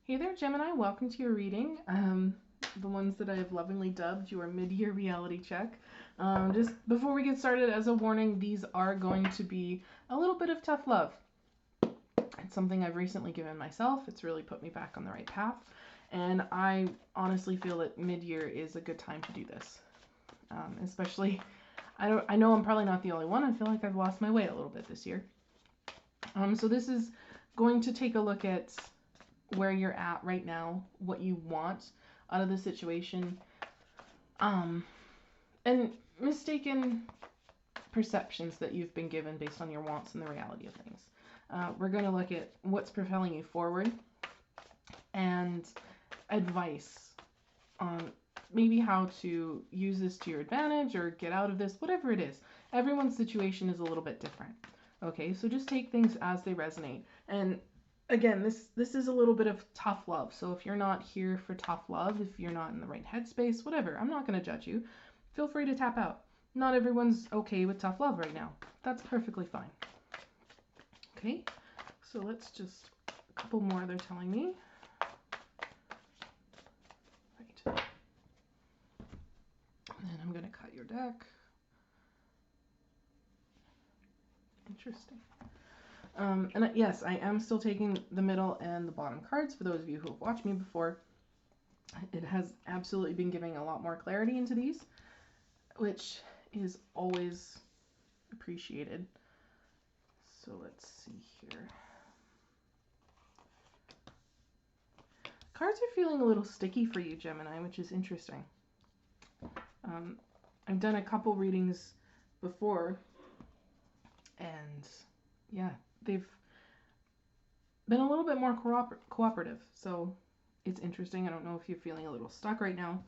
Hey there, Gemini. Welcome to your reading. The ones that I have lovingly dubbed your mid-year reality check. Just before we get started, as a warning, these are going to be a little bit of tough love. It's something I've recently given myself. It's really put me back on the right path. And I honestly feel that mid-year is a good time to do this. Especially, I know I'm probably not the only one. I feel like I've lost my way a little bit this year. So this is going to take a look at where you're at right now, what you want out of the situation, and mistaken perceptions that you've been given based on your wants and the reality of things. We're going to look at what's propelling you forward and advice on maybe how to use this to your advantage or get out of this, whatever it is. Everyone's situation is a little bit different. Okay, so just take things as they resonate. And again, this is a little bit of tough love. So if you're not here for tough love, if you're not in the right headspace, whatever, I'm not going to judge you. Feel free to tap out. Not everyone's okay with tough love right now. That's perfectly fine. Okay, so let's just a couple more they're telling me. Right. And then I'm going to cut your deck. Interesting. And yes, I am still taking the middle and the bottom cards for those of you who have watched me before. It has absolutely been giving a lot more clarity into these, which is always appreciated. So let's see here. Cards are feeling a little sticky for you, Gemini, which is interesting. I've done a couple readings before, and yeah, they've been a little bit more cooperative, so it's interesting. I don't know if you're feeling a little stuck right now.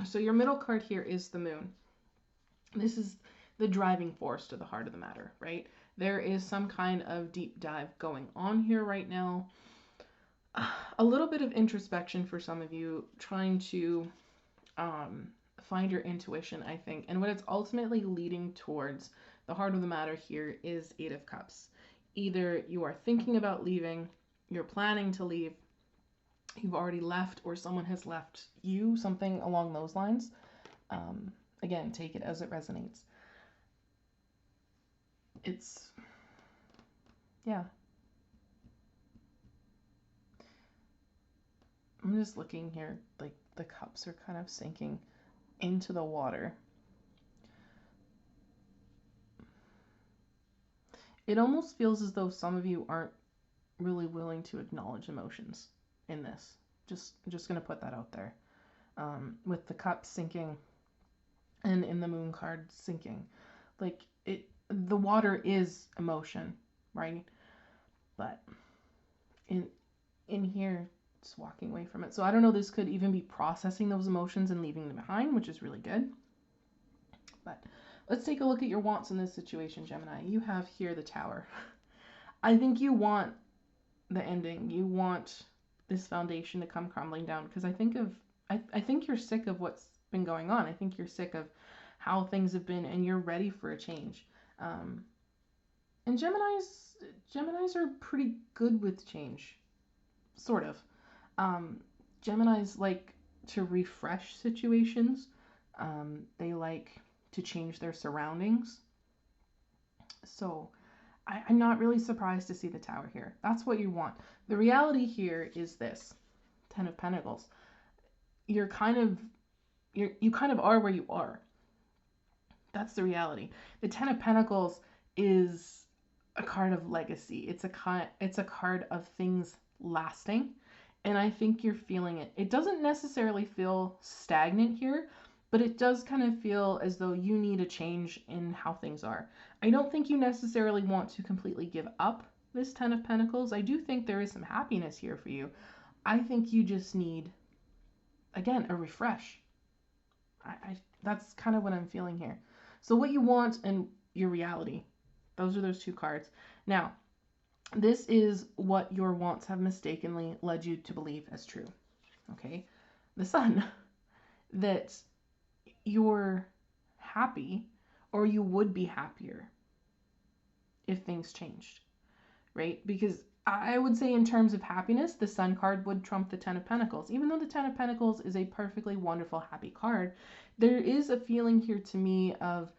So your middle card here is the moon. This is the driving force to the heart of the matter, right? There is some kind of deep dive going on here right now. A little bit of introspection for some of you, trying to find your intuition, I think. And what it's ultimately leading towards, the heart of the matter here, is Eight of Cups. Either you are thinking about leaving, you're planning to leave, you've already left, or someone has left you, something along those lines. Again, take it as it resonates. It's, yeah. I'm just looking here, like the cups are kind of sinking into the water. It almost feels as though some of you aren't really willing to acknowledge emotions in this. Just gonna put that out there. With the cup sinking and in the moon card sinking, like the water is emotion, right? But in here, just walking away from it. So I don't know, this could even be processing those emotions and leaving them behind, which is really good. But let's take a look at your wants in this situation, Gemini. You have here the Tower. I think you want the ending. You want this foundation to come crumbling down, because I think you're sick of what's been going on. I think you're sick of how things have been, and you're ready for a change. And Geminis are pretty good with change, sort of. Geminis like to refresh situations. They like to change their surroundings. So I'm not really surprised to see the Tower here. That's what you want. The reality here is this: Ten of Pentacles. You kind of are where you are. That's the reality. The Ten of Pentacles is a card of legacy. It's a card of things lasting, and I think you're feeling it. It doesn't necessarily feel stagnant here, but it does kind of feel as though you need a change in how things are. I don't think you necessarily want to completely give up this Ten of Pentacles. I do think there is some happiness here for you. I think you just need, again, a refresh. That's kind of what I'm feeling here. So what you want and your reality, those are those two cards. Now, this is what your wants have mistakenly led you to believe as true. Okay? The Sun, that you're happy, or you would be happier if things changed, right? Because I would say in terms of happiness, the Sun card would trump the Ten of Pentacles. Even though the Ten of Pentacles is a perfectly wonderful, happy card, there is a feeling here to me of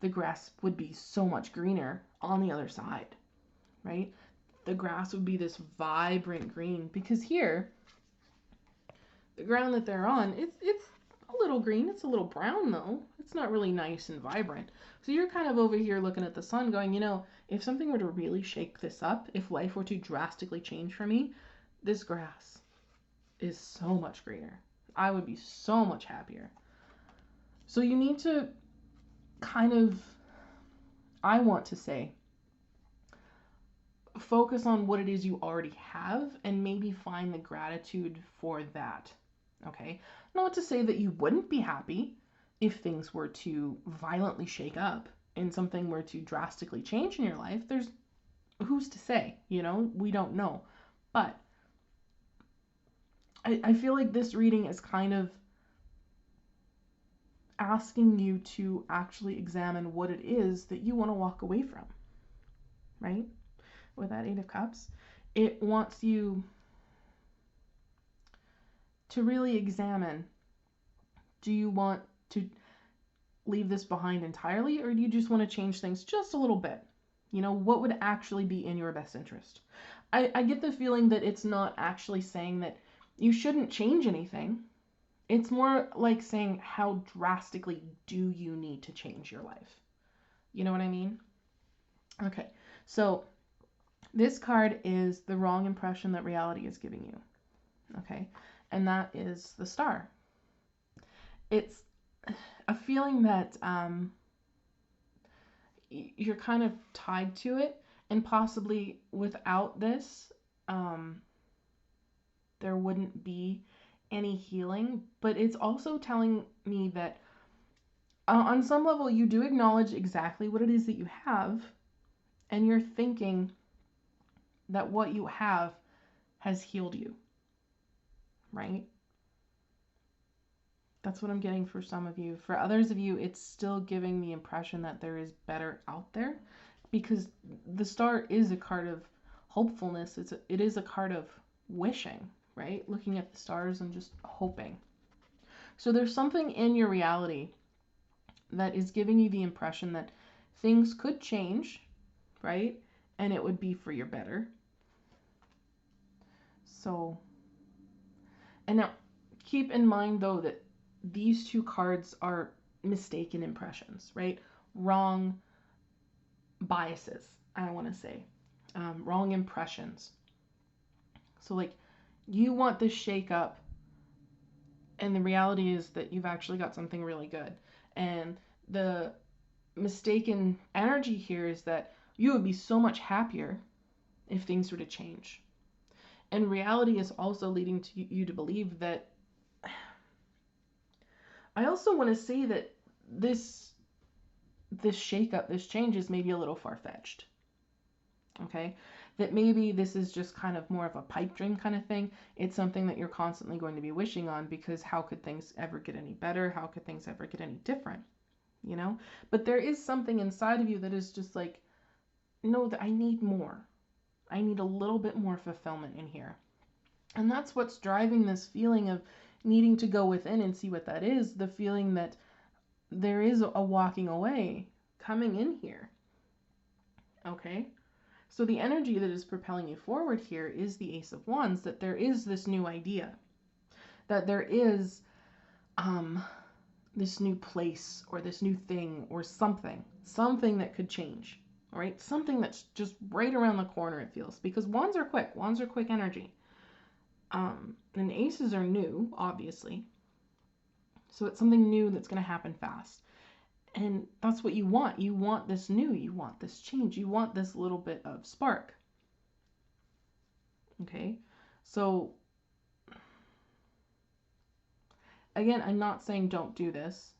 the grass would be so much greener on the other side, right? The grass would be this vibrant green, because here, the ground that they're on, it's a little green. It's a little brown, though. It's not really nice and vibrant. So you're kind of over here looking at the sun going, you know, if something were to really shake this up, if life were to drastically change for me, this grass is so much greener. I would be so much happier. So you need to kind of, I want to say, focus on what it is you already have and maybe find the gratitude for that. Okay? Not to say that you wouldn't be happy if things were to violently shake up and something were to drastically change in your life. There's who's to say, you know? We don't know. But I feel like this reading is kind of asking you to actually examine what it is that you want to walk away from, right? With that Eight of Cups, it wants you to really examine, do you want to leave this behind entirely, or do you just want to change things just a little bit? You know, what would actually be in your best interest? I get the feeling that it's not actually saying that you shouldn't change anything. It's more like saying, how drastically do you need to change your life? You know what I mean? Okay, so this card is the wrong impression that reality is giving you. Okay, and that is the Star. It's a feeling that you're kind of tied to it, and possibly without this, there wouldn't be any healing. But it's also telling me that on some level, you do acknowledge exactly what it is that you have, and you're thinking that what you have has healed you, right? That's what I'm getting for some of you. For others of you, it's still giving the impression that there is better out there, because the Star is a card of hopefulness. It is a card of wishing, right? Looking at the stars and just hoping. So there's something in your reality that is giving you the impression that things could change, right? And it would be for your better. So, and now keep in mind though that these two cards are mistaken impressions, right? Wrong biases, I want to say. Wrong impressions. So like, you want this shake up, and the reality is that you've actually got something really good. And the mistaken energy here is that you would be so much happier if things were to change. And reality is also leading to you to believe that. I also want to say that this shakeup, this change is maybe a little far-fetched. Okay? That maybe this is just kind of more of a pipe dream kind of thing. It's something that you're constantly going to be wishing on, because how could things ever get any better? How could things ever get any different? You know? But there is something inside of you that is just like, no, that I need more. I need a little bit more fulfillment in here. And that's what's driving this feeling of needing to go within and see what that is. The feeling that there is a walking away coming in here. Okay? So the energy that is propelling you forward here is the Ace of Wands, that there is this new idea, that there is this new place or this new thing or something that could change, all right? Something that's just right around the corner, it feels, because wands are quick energy. And aces are new, obviously. So it's something new that's going to happen fast. And that's what you want. You want this new. You want this change. You want this little bit of spark. Okay? So, again, I'm not saying don't do this.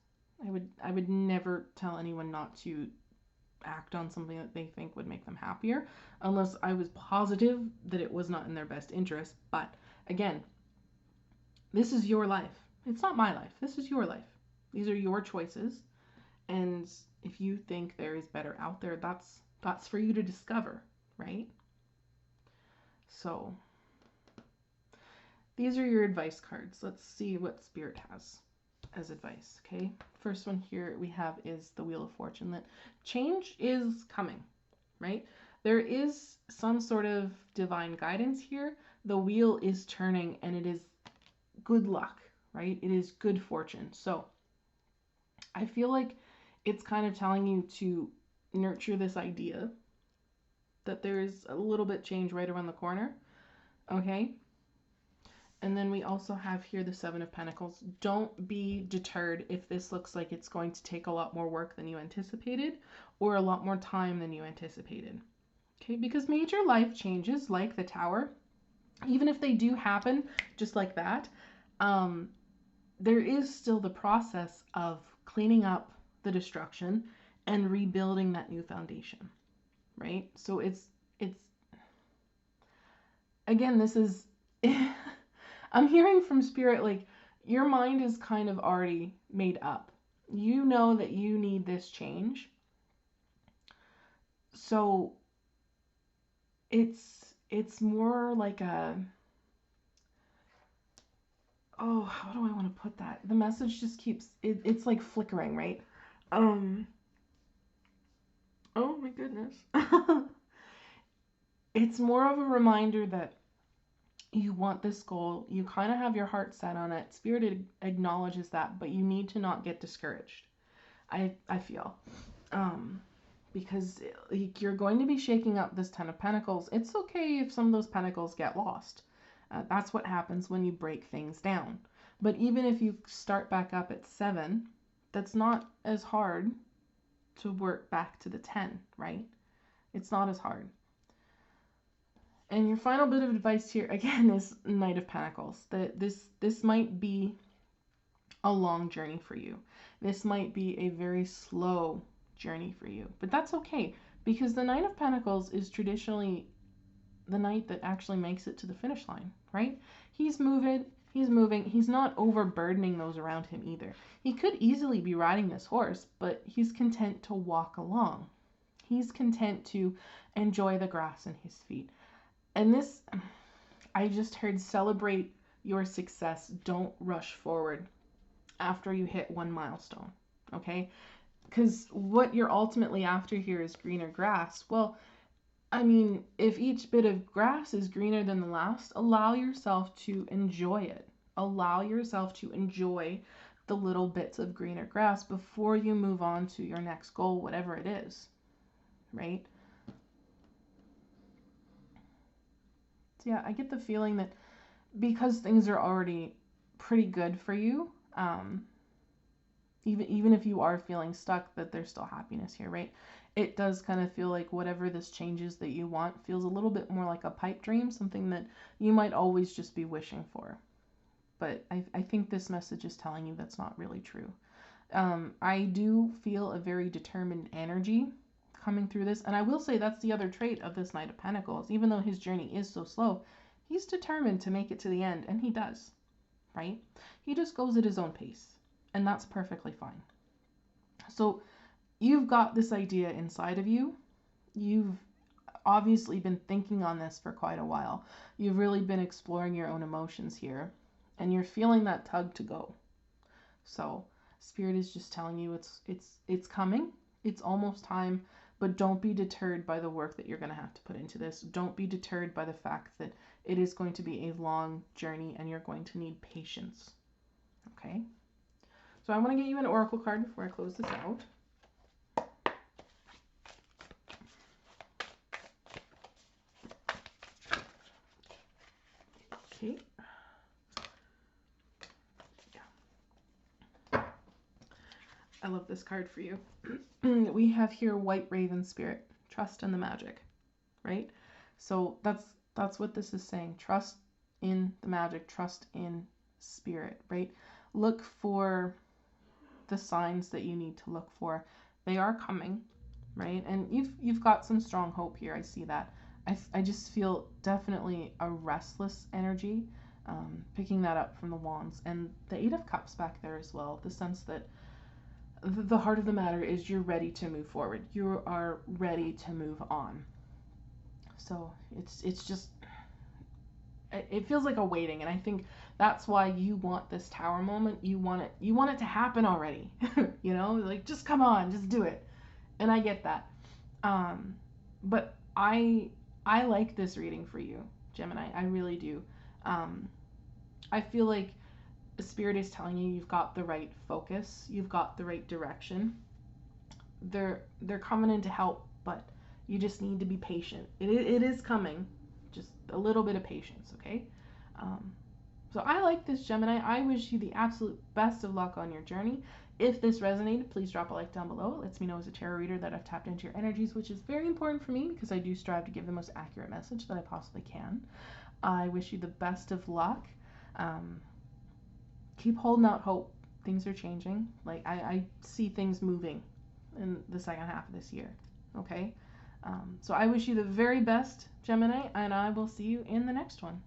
I would never tell anyone not to act on something that they think would make them happier, unless I was positive that it was not in their best interest. But, again, this is your life. It's not my life. This is your life. These are your choices. And if you think there is better out there, that's for you to discover, right? So these are your advice cards. Let's see what Spirit has as advice, okay? First one here we have is the Wheel of Fortune, that change is coming, right? There is some sort of divine guidance here. The wheel is turning and it is good luck, right? It is good fortune. So I feel like it's kind of telling you to nurture this idea that there is a little bit change right around the corner, okay? And then we also have here the Seven of Pentacles. Don't be deterred if this looks like it's going to take a lot more work than you anticipated or a lot more time than you anticipated. Okay, because major life changes like the Tower, even if they do happen just like that, there is still the process of cleaning up the destruction and rebuilding that new foundation, right? So it's again, this is I'm hearing from Spirit, like, your mind is kind of already made up. You know that you need this change. So it's more like a, oh, how do I want to put that? The message just keeps, it's like flickering, right? Oh my goodness. It's more of a reminder that you want this goal. You kind of have your heart set on it. Spirit acknowledges that, but you need to not get discouraged. I feel. Because like, you're going to be shaking up this Ten of Pentacles. It's okay if some of those pentacles get lost. That's what happens when you break things down. But even if you start back up at 7, that's not as hard to work back to the 10, right? It's not as hard. And your final bit of advice here, again, is Knight of Pentacles. That this might be a long journey for you. This might be a very slow journey for you. But that's okay, because the Knight of Pentacles is traditionally the knight that actually makes it to the finish line, right? He's moving. He's not overburdening those around him either. He could easily be riding this horse, but he's content to walk along. He's content to enjoy the grass in his feet. And this, I just heard, celebrate your success. Don't rush forward after you hit one milestone, okay? Because what you're ultimately after here is greener grass. Well, I mean, if each bit of grass is greener than the last, allow yourself to enjoy it. Allow yourself to enjoy the little bits of greener grass before you move on to your next goal, whatever it is, right? So yeah, I get the feeling that because things are already pretty good for you, even if you are feeling stuck, that there's still happiness here, right? It does kind of feel like whatever this changes that you want feels a little bit more like a pipe dream, something that you might always just be wishing for. But I think this message is telling you that's not really true. I do feel a very determined energy coming through this. And I will say that's the other trait of this Knight of Pentacles. Even though his journey is so slow, he's determined to make it to the end. And he does, right? He just goes at his own pace. And that's perfectly fine. So you've got this idea inside of you. You've obviously been thinking on this for quite a while. You've really been exploring your own emotions here. And you're feeling that tug to go. So Spirit is just telling you it's coming. It's almost time. But don't be deterred by the work that you're going to have to put into this. Don't be deterred by the fact that it is going to be a long journey and you're going to need patience. Okay? So I want to get you an oracle card before I close this out. Okay. Yeah. I love this card for you. We have here White Raven Spirit. Trust in the magic, right? So that's what this is saying. Trust in the magic. Trust in Spirit, right? Look for the signs that you need to look for. They are coming, right? And you've got some strong hope here. I see that. I just feel definitely a restless energy, picking that up from the Wands. And the Eight of Cups back there as well. The sense that the heart of the matter is you're ready to move forward. You are ready to move on. So it's just, it feels like a waiting, and I think that's why you want this tower moment. You want it to happen already. Like, just come on, just do it. And I get that. But I like this reading for you, Gemini. I really do. I feel like the spirit is telling you you've got the right focus, you've got the right direction. They're coming in to help, but you just need to be patient. It is coming, just a little bit of patience, okay? So I like this, Gemini. I wish you the absolute best of luck on your journey. If this resonated, please drop a like down below. It lets me know as a tarot reader that I've tapped into your energies, which is very important for me because I do strive to give the most accurate message that I possibly can. I wish you the best of luck. Keep holding out hope. Things are changing. Like, I see things moving in the second half of this year. Okay? So I wish you the very best, Gemini, and I will see you in the next one.